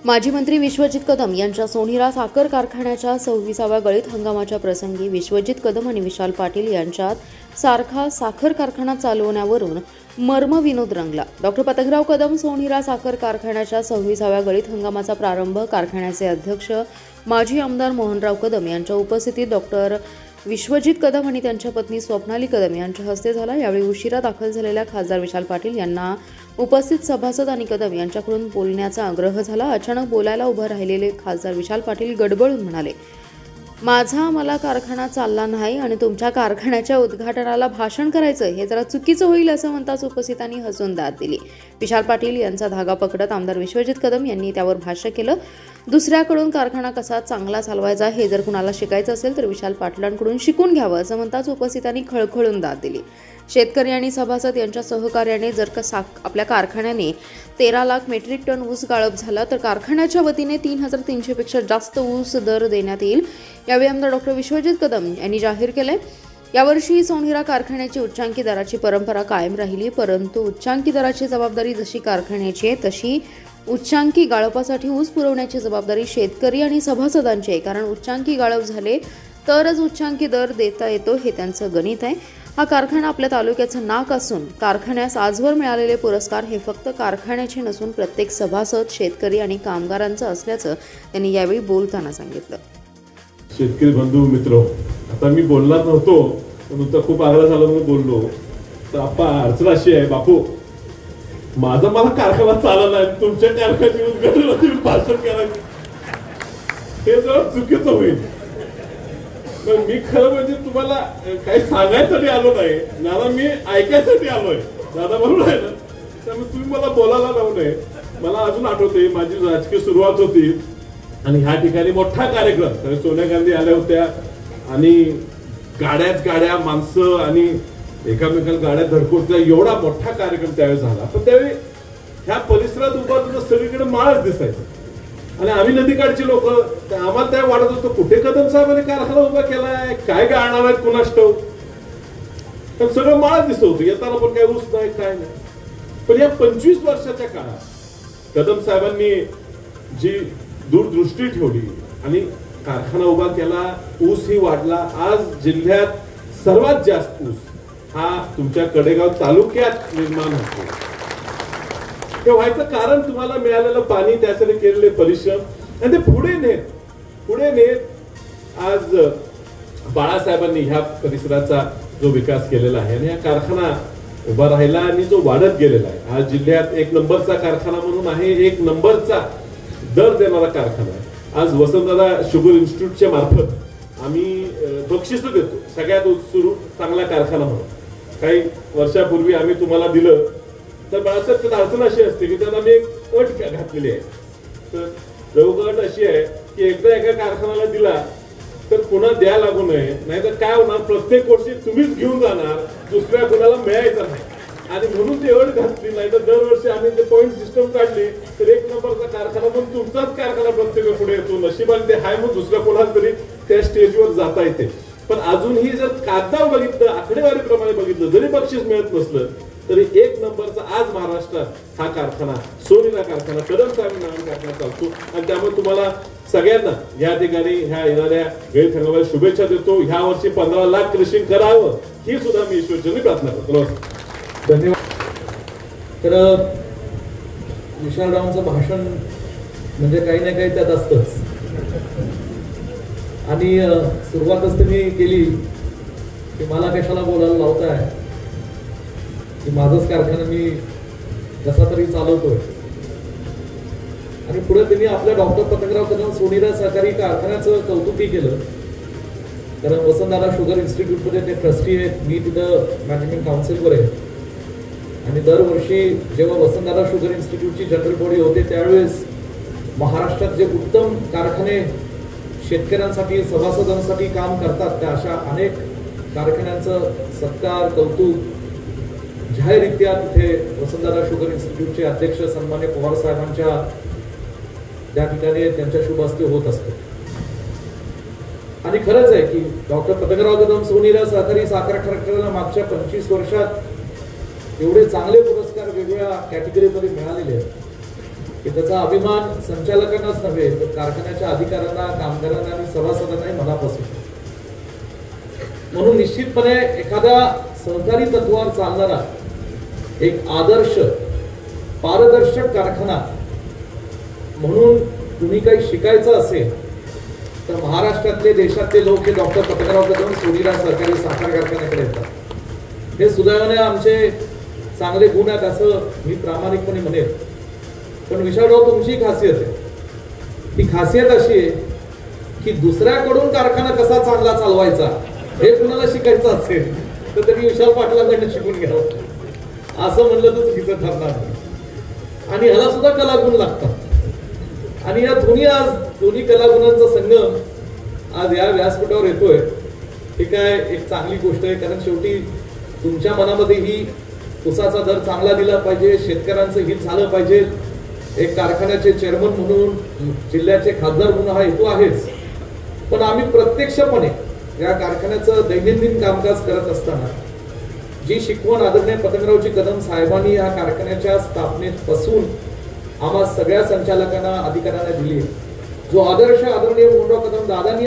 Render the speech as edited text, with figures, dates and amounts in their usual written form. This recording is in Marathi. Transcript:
माजी मंत्री विश्वजित कदम यांच्या सोनीरा साखर कारखान्याच्या 26व्या गळीत हंगामाच्या प्रसंगी विश्वजित कदम आणि विशाल पाटील यांच्यात सारखा साखर कारखाना चालवण्यावरून मर्मविनोद रंगला। डॉक्टर पतंगराव कदम सोनीरा साखर कारखान्याच्या 26व्या गळीत हंगामाचा प्रारंभ कारखान्याचे अध्यक्ष माजी आमदार मोहनराव कदम यांच्या उपस्थितीत डॉक्टर विश्वजित कदम आणि त्यांच्या पत्नी स्वप्नाली कदम यांच्या हस्ते झाला। यावेळी उशिरा दाखल झालेल्या खासदार विशाल पाटील यांना उपस्थित सभासद आणि कदम यांच्याकडून बोलण्याचा आग्रह झाला। अचानक बोलायला उभे राहिलेले खासदार विशाल पाटील गडबडून म्हणाले, मला कारखाना चालला नाही आणि तुमच्या कारखान्याच्या उद्घाटनाला भाषण करायचं हे जरा चुकीचं होईल असं म्हणताच उपस्थितांनी हसून दाद दिली। विशाल पाटील यांचा धागा पकडत आमदार विश्वजित कदम यांनी त्यावर भाष्य केलं। दुसऱ्याकडून कारखाना कसा चांगला चालवायचा हे जर कुणाला शिकायचं असेल तर विशाल पाटलांकडून शिकून घ्यावं असं म्हणताच उपस्थितांनी खळखळून दाद दिली। शेतकरी आणि सभासद यांच्या सहकार्याने जर का आपल्या कारखान्याने 13 लाख मेट्रिक टन ऊस गाळप झाला तर कारखान्याच्या वतीने 3300 पेक्षा जास्त ऊस दर देण्यात येईल। यावेळी आमदार डॉक्टर विश्वजित कदम यांनी जाहीर केले, यावर्षी सोनीरा कारखान्याची उच्चांकी दराची परंपरा कायम राहिली, परंतु उच्चांकी दराची जबाबदारी जशी कारखान्याची आहे तशी उच्चांकी गाळपासाठी ऊस पुरवण्याची जबाबदारी शेतकरी आणि सभासदांची आहे। कारण उच्चांकी गाळप झाले तरच उच्चांकी दर देता येतो हे त्यांचं गणित आहे। हा कारखाना आपल्या तालुक्याचं नाक असून कारखान्यास आजवर मिळालेले पुरस्कार हे फक्त कारखान्याचे नसून प्रत्येक सभासद, शेतकरी आणि कामगारांचं असल्याचं त्यांनी यावेळी बोलताना सांगितलं। शेतकरी बंधू मित्र, आता मी बोलणार नव्हतो पण तुमचा खूप आग्रह झाला म्हणून बोललो। तर आपा अडचण अशी आहे बापू, मला कारखाना चालला नाही, तुमच्या कारखान्याची उद्घाटन भाषण करायचं हे जरा चुकीचं होईल। पण मी खरं म्हणजे तुम्हाला काही सांगायसाठी आलो नाही दादा, मी ऐकायसाठी आलोय दादा, बरोबर आहे ना? त्यामुळे तुम्ही मला बोलायला लावू नये। मला अजून आठवते माझी राजकीय सुरुवात होती आणि ह्या ठिकाणी मोठा कार्यक्रम, सोनिया गांधी आल्या होत्या आणि गाड्या माणसं आणि एकामेकाला गाड्या धडकोटल्या, एवढा मोठा कार्यक्रम त्यावेळी झाला। पण त्यावेळी ह्या परिसरात उभारलेलं सगळीकडे माळच दिसायचं आणि आम्ही नदीकाठची लोक, आम्हाला त्या वाटत होतं कुठे कदम साहेबांनी कारखाना उभा केलाय, काय गाळणार आहेत कुणास ठाऊक, पण सगळं माळच दिसत होतं। येताना पण काय ऊस नाही काय नाही। पण या 25 वर्षाच्या काळात कदम साहेबांनी जी दूरदृष्टी ठेवली आणि कारखाना उभा केला, ऊस ही वाढला। आज जिल्ह्यात सर्वात जास्त ऊस हा तुमच्या कडेगाव तालुक्यात निर्माण होतो। हे व्हायचं कारण तुम्हाला मिळालेलं पाणी, त्यासाठी केलेले परिश्रम आणि ते पुढे नेत आज बाळासाहेबांनी ह्या परिसराचा जो विकास केलेला आहे आणि हा कारखाना उभा राहिला आणि जो वाढत गेलेला आहे। आज जिल्ह्यात 1 नंबरचा कारखाना म्हणून आहे, 1 नंबरचा दर देणारा कारखाना आहे। आज वसंतदादा शुगर इन्स्टिट्यूटच्या मार्फत आम्ही बक्षीस देतो सगळ्यात सुरू चांगला कारखाना म्हणून। काही वर्षापूर्वी आम्ही तुम्हाला दिलं तर बाळासाहेब त्यात अडचण अशी असते की त्यात आम्ही एक अट घातलेली आहे। तर अट अशी आहे की एकदा एका कारखान्याला दिला तर पुन्हा द्या लागू नये, नाहीतर काय होणार, प्रत्येक वर्षी तुम्हीच घेऊन जाणार, दुसऱ्या कोणाला मिळायचं नाही। आणि म्हणून ती अट घातली, नाही तर दरवर्षी आम्ही ते पॉईंट सिस्टम काढली तर 1 नंबरचा कारखाना पण तुमचाच कारखाना प्रत्येक पुढे येतो। नशिबाने ते हाय मग दुसऱ्या कोणाला तरी त्या स्टेजवर जाता येते। पण अजूनही जर कागदावर बघितलं, आकडेवारीप्रमाणे बघितलं, जरी बक्षीस मिळत नसलं तरी 1 नंबरचा आज महाराष्ट्रात हा कारखाना, सोनीरा कारखाना, कदम साहेब नावाने कारखाना चालतो। आणि त्यामुळे तुम्हाला सगळ्यांना या ठिकाणी ह्या येणाऱ्या गळीत हंगामाला शुभेच्छा देतो। ह्या वर्षी 15 लाख क्रशिंग करावं ही सुद्धा मी ईश्वरचरणी प्रार्थना करतो। धन्यवाद। तर विशालरावांचं भाषण म्हणजे काही ना काही त्यात असतंच आणि सुरुवातच तुम्ही केली की मला कशाला बोलायला लावताय की माझंच कारखाना मी कसा तरी चालवतोय। आणि पुढे त्यांनी आपल्या डॉक्टर पतंगराव कदम सोनीरा सहकारी कारखान्याचं कौतुकही केलं, कारण वसंतदादा शुगर इन्स्टिट्यूटमध्ये ते ट्रस्टी आहेत, मी तिथं मॅनेजमेंट काउन्सिलवर आहे। आणि दरवर्षी जेव्हा वसंतदादा शुगर इन्स्टिट्यूटची जनरल बॉडी होते त्यावेळेस महाराष्ट्रात जे उत्तम कारखाने शेतकऱ्यांसाठी, सभासदांसाठी काम करतात त्या अशा अनेक कारखान्यांचं सत्कार, कौतुक जाहीररित्या तिथे वसंतदादा शुगर इन्स्टिट्यूटचे अध्यक्ष सन्मान्य पवार साहेबांच्या त्या ठिकाणी त्यांच्या शुभ हस्ते होत असतो। आणि खरंच आहे की डॉक्टर पतंगराव कदम सोनीरा सहकारी साखर कारखान्याला मागच्या 25 वर्षात एवढे चांगले पुरस्कार वेगवेगळ्या कॅटेगरीमध्ये मिळालेले आहेत। की त्याचा अभिमान संचालकांनाच नव्हे तर कारखान्याच्या अधिकाऱ्यांना, कामगारांना आणि सभासदांनाही मनापासून. म्हणून निश्चितपणे एखाद्या सहकारी तत्वावर चालणारा एक आदर्श पारदर्शक कारखाना म्हणून तुम्ही काही शिकायचं असेल तर महाराष्ट्रातले, देशातले लोक हे डॉक्टर पतंगराव कदम सोनीरा सहकारी साखर कारखान्याकडे येतात. हे सुदैवाने आमचे चांगले गुण आहेत असं मी प्रामाणिकपणे म्हणेन. पण विशालराव, तुमची खासियत आहे, ती खासियत अशी आहे की दुसऱ्याकडून कारखाना कसा चांगला चालवायचा हे कुणाला शिकायचं असेल तर त्यांनी विशाल पाटलांकडनं शिकून घ्यावं, असं म्हणलं तर चुकीचं ठरणार नाही. आणि ह्याला सुद्धा कलागुण लागतात. आणि या दोन्ही कलागुणांचा संगम आज या व्यासपीठावर येतोय, ही काय एक चांगली गोष्ट आहे. कारण शेवटी तुमच्या मनामध्ये ही ऊसाचा दर चांगला दिला पाहिजे, शेतकऱ्यांचं हित झालं पाहिजे, एक कारखान्याचे चेअरमन म्हणून, जिल्ह्याचे खासदार म्हणून हा हेतू आहेच. पण आम्ही प्रत्यक्षपणे या कारखान्याचं दैनंदिन कामकाज करत असताना जी शिकवण आदरणीय पतंगरावजी कदम साहेबांनी या कारखान्याच्या स्थापनेपासून आम्हा सगळ्या संचालकांना, अधिकाऱ्यांना दिली, जो आदर्श आदरणीय मोहनराव कदम दादांनी